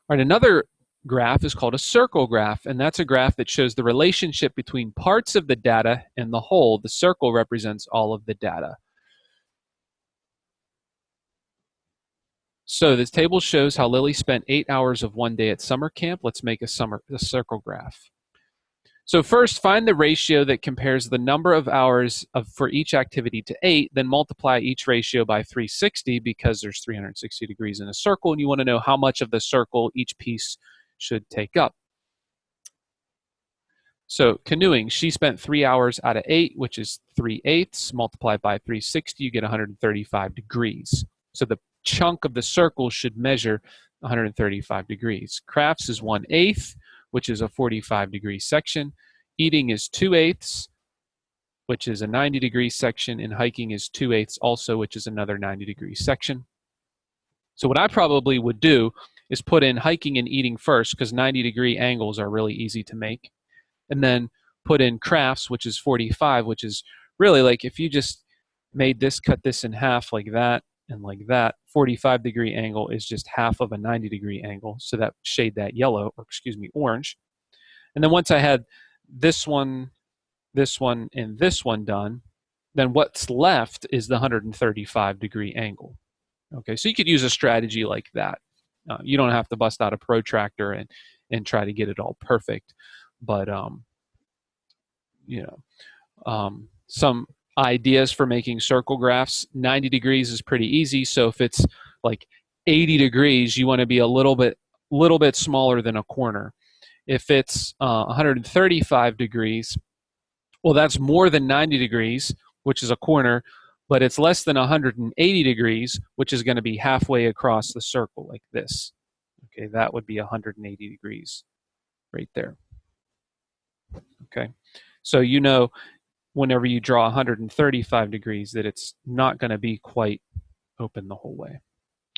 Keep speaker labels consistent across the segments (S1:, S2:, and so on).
S1: All right, another graph is called a circle graph, and that's a graph that shows the relationship between parts of the data and the whole. The circle represents all of the data. So this table shows how Lily spent 8 hours of one day at summer camp. Let's make a circle graph. So first, find the ratio that compares the number of hours for each activity to 8, then multiply each ratio by 360 because there's 360 degrees in a circle, and you want to know how much of the circle each piece should take up. So canoeing, she spent 3 hours out of 8, which is 3/8. Multiplied by 360, you get 135 degrees. So the chunk of the circle should measure 135 degrees. Crafts is 1/8, which is a 45-degree section. Eating is 2/8, which is a 90-degree section. And hiking is 2/8 also, which is another 90-degree section. So what I probably would do is put in hiking and eating first, because 90-degree angles are really easy to make. And then put in crafts, which is 45, which is really like if you just made this, cut this in half like that and like that, 45-degree angle is just half of a 90-degree angle. So that shade that yellow, or excuse me, orange. And then once I had this one, and this one done, then what's left is the 135-degree angle. Okay, so you could use a strategy like that. You don't have to bust out a protractor and try to get it all perfect. But some ideas for making circle graphs. 90 degrees is pretty easy. So if it's like 80 degrees, you want to be a little bit smaller than a corner. If it's 135 degrees, well, that's more than 90 degrees, which is a corner, but it's less than 180 degrees, which is going to be halfway across the circle like this. Okay, that would be 180 degrees right there. Okay, so you know whenever you draw 135 degrees that it's not going to be quite open the whole way.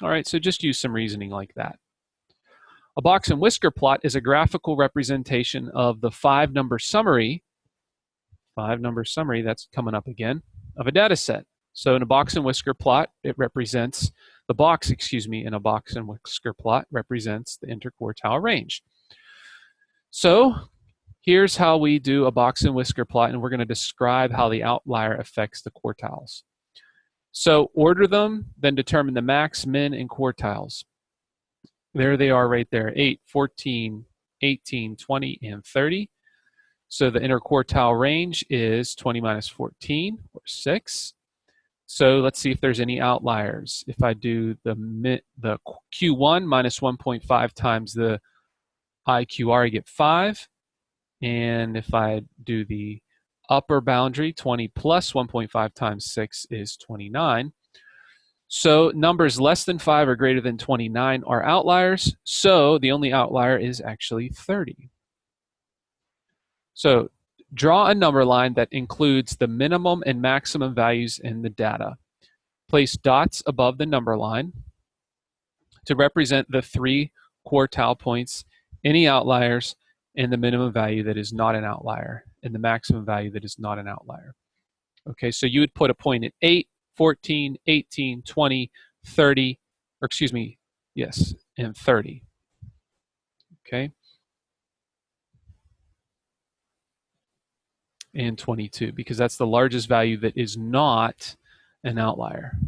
S1: All right, so just use some reasoning like that. A box and whisker plot is a graphical representation of the five-number summary, that's coming up again, of a data set. So in a box and whisker plot, it represents the box, in a box and whisker plot represents the interquartile range. So here's how we do a box and whisker plot, and we're going to describe how the outlier affects the quartiles. So order them, then determine the max, min, and quartiles. There they are right there, 8, 14, 18, 20, and 30. So the interquartile range is 20 minus 14, or 6. So let's see if there's any outliers. If I do the Q1 minus 1.5 times the IQR, I get 5. And if I do the upper boundary, 20 plus 1.5 times 6 is 29. So numbers less than 5 or greater than 29 are outliers. So the only outlier is actually 30. So draw a number line that includes the minimum and maximum values in the data. Place dots above the number line to represent the 3 quartile points, any outliers, and the minimum value that is not an outlier, and the maximum value that is not an outlier. Okay, so you would put a point at 8, 14, 18, 20, 30, or excuse me, yes, and 30. Okay. And 22, because that's the largest value that is not an outlier.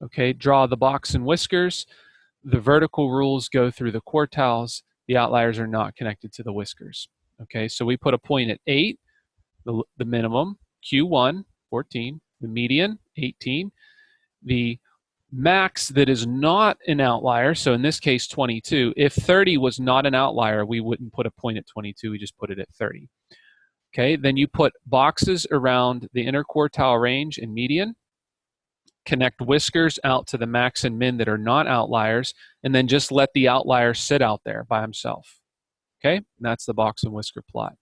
S1: Okay, draw the box and whiskers. The vertical rules go through the quartiles. The outliers are not connected to the whiskers. Okay, so we put a point at 8, the minimum, Q1, 14, the median, 18, the max that is not an outlier, so in this case 22. If 30 was not an outlier, we wouldn't put a point at 22, we just put it at 30. Okay, then you put boxes around the interquartile range and median, connect whiskers out to the max and min that are not outliers, and then just let the outlier sit out there by himself. Okay, and that's the box and whisker plot.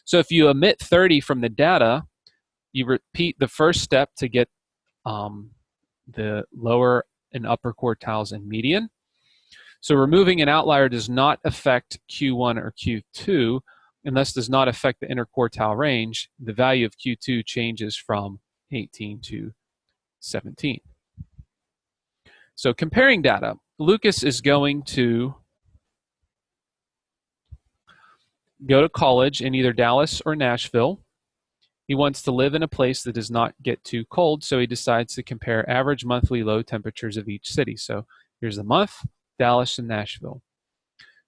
S1: So if you omit 30 from the data, you repeat the first step to get the lower and upper quartiles and median. So removing an outlier does not affect Q1 or Q2, and thus does not affect the interquartile range. The value of Q2 changes from 18 to 17. So comparing data, Lucas is going to go to college in either Dallas or Nashville. He wants to live in a place that does not get too cold, so he decides to compare average monthly low temperatures of each city. So here's the month, Dallas and Nashville.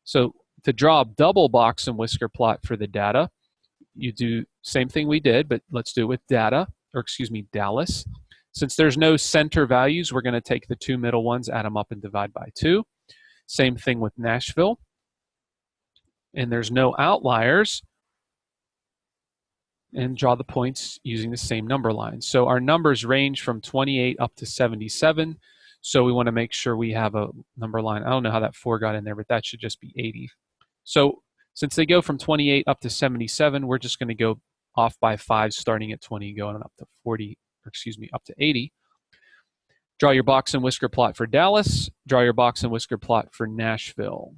S1: So to draw a double box and whisker plot for the data, you do same thing we did, but let's do it with Dallas. Since there's no center values, we're going to take the two middle ones, add them up, and divide by 2. Same thing with Nashville. And there's no outliers, and draw the points using the same number lines. So our numbers range from 28 up to 77. So we want to make sure we have a number line. I don't know how that 4 got in there, but that should just be 80. So since they go from 28 up to 77, we're just going to go off by 5, starting at 20, going up to 40, up to 80. Draw your box and whisker plot for Dallas. Draw your box and whisker plot for Nashville.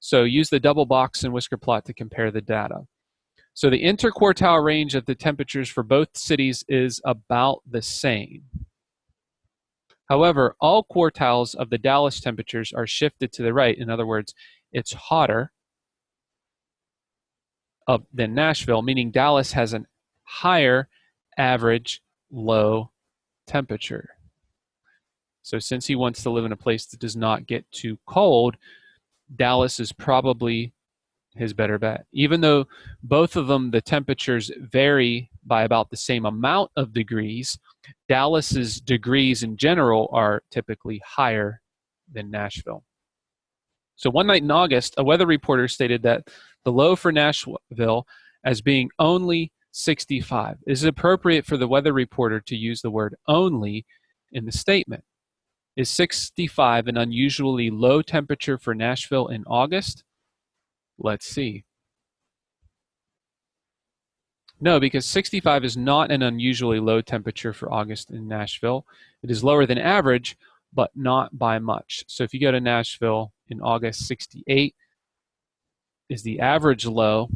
S1: So use the double box and whisker plot to compare the data. So the interquartile range of the temperatures for both cities is about the same. However, all quartiles of the Dallas temperatures are shifted to the right. In other words, it's hotter than Nashville, meaning Dallas has a higher average low temperature. So since he wants to live in a place that does not get too cold, Dallas is probably his better bet. Even though both of them, the temperatures vary by about the same amount of degrees, Dallas's degrees in general are typically higher than Nashville. So one night in August, a weather reporter stated that the low for Nashville as being only 65. Is it appropriate for the weather reporter to use the word only in the statement? Is 65 an unusually low temperature for Nashville in August? Let's see. No, because 65 is not an unusually low temperature for August in Nashville. It is lower than average, but not by much. So if you go to Nashville in August, 68 is the average low.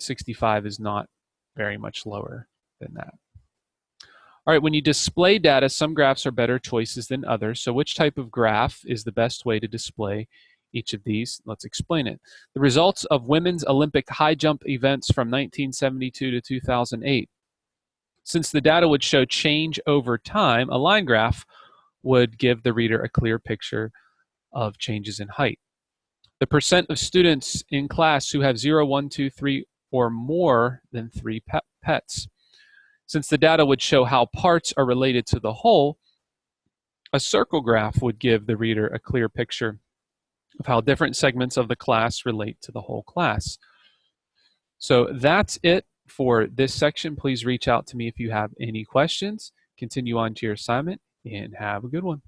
S1: 65 is not very much lower than that. All right, when you display data, some graphs are better choices than others. So which type of graph is the best way to display each of these? Let's explain it. The results of women's Olympic high jump events from 1972 to 2008. Since the data would show change over time, a line graph would give the reader a clear picture of changes in height. The percent of students in class who have 0, 1, 2, 3, or more than 3 pets. Since the data would show how parts are related to the whole, a circle graph would give the reader a clear picture of how different segments of the class relate to the whole class. So that's it for this section. Please reach out to me if you have any questions. Continue on to your assignment and have a good one.